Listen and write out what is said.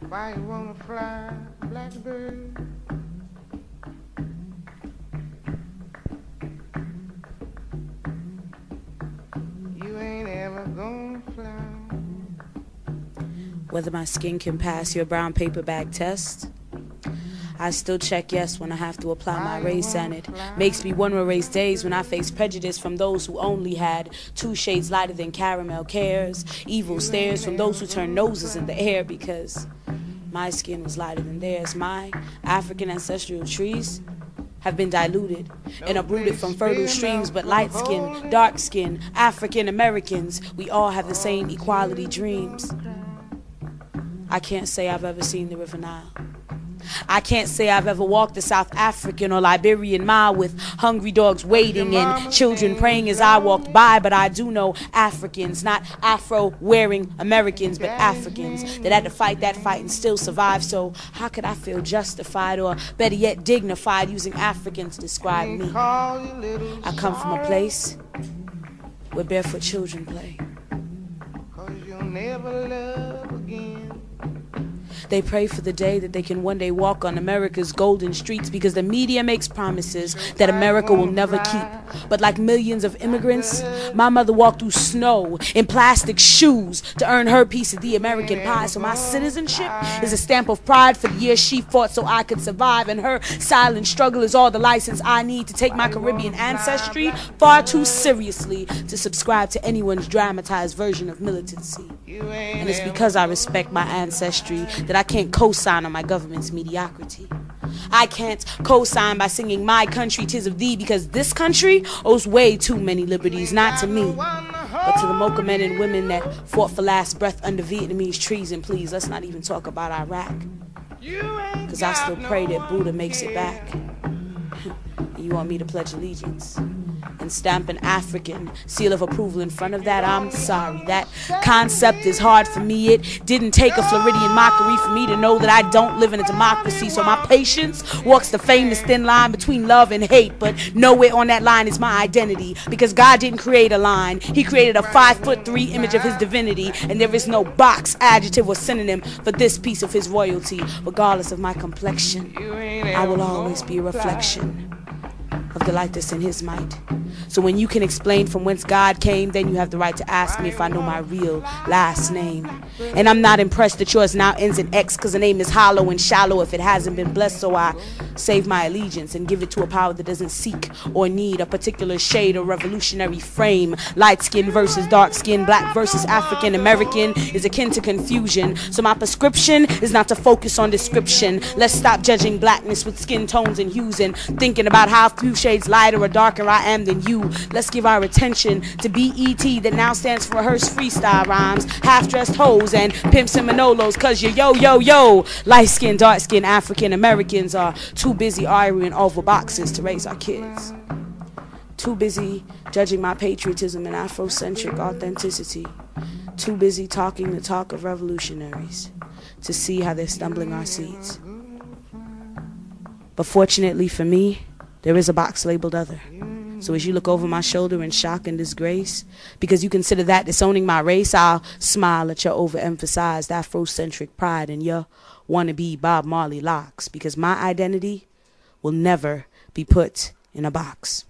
Why you wanna fly, blackbird? You ain't ever gonna fly. Whether my skin can pass your brown paper bag test, I still check yes when I have to apply my race, and it makes me wonder race days when I face prejudice from those who only had 2 shades lighter than caramel cares, evil stares from those who turn noses in the air because my skin was lighter than theirs. My African ancestral trees have been diluted and uprooted from fertile streams, but light skin, dark skin, African Americans, we all have the same equality dreams. I can't say I've ever seen the River Nile. I can't say I've ever walked the South African or Liberian mile with hungry dogs waiting and children praying as I walked by, but I do know Africans, not Afro-wearing Americans, but Africans that had to fight that fight and still survive. So how could I feel justified, or better yet dignified, using African to describe me? I come from a place where barefoot children play. 'Cause you'll never love again. They pray for the day that they can one day walk on America's golden streets, because the media makes promises that America will never keep. But like millions of immigrants, my mother walked through snow in plastic shoes to earn her piece of the American pie. So my citizenship is a stamp of pride for the years she fought so I could survive, and her silent struggle is all the license I need to take my Caribbean ancestry far too seriously to subscribe to anyone's dramatized version of militancy. And it's because I respect my ancestry that I can't co-sign on my government's mediocrity. I can't co-sign by singing my country, 'tis of thee, because this country owes way too many liberties, not to me, but to the Mocha men and women that fought for last breath under Vietnamese treason. Please, let's not even talk about Iraq, because I still pray that Buddha makes it back. You want me to pledge allegiance and stamp an African seal of approval in front of that? I'm sorry, that concept is hard for me. It didn't take a Floridian mockery for me to know that I don't live in a democracy. So my patience walks the famous thin line between love and hate, but nowhere on that line is my identity, because God didn't create a line. He created a 5'3" image of his divinity, and there is no box, adjective, or synonym for this piece of his royalty. Regardless of my complexion, I will always be a reflection of the light that's in his might. So when you can explain from whence God came, then you have the right to ask me if I know my real last name. And I'm not impressed that yours now ends in X, because the name is hollow and shallow if it hasn't been blessed. So I save my allegiance and give it to a power that doesn't seek or need a particular shade or revolutionary frame. Light skin versus dark skin, black versus African American is akin to confusion. So my prescription is not to focus on description. Let's stop judging blackness with skin tones and hues and thinking about how few shades lighter or darker I am than you. Let's give our attention to BET, that now stands for rehearsed freestyle rhymes, half-dressed hoes and pimps and manolos, cause you're yo. Light-skinned, dark-skinned African Americans are too busy arguing over boxes to raise our kids. Too busy judging my patriotism and Afrocentric authenticity. Too busy talking the talk of revolutionaries to see how they're stumbling our seeds. But fortunately for me, there is a box labeled other. So as you look over my shoulder in shock and disgrace, because you consider that disowning my race, I'll smile at your overemphasized Afrocentric pride and your wannabe Bob Marley locks, because my identity will never be put in a box.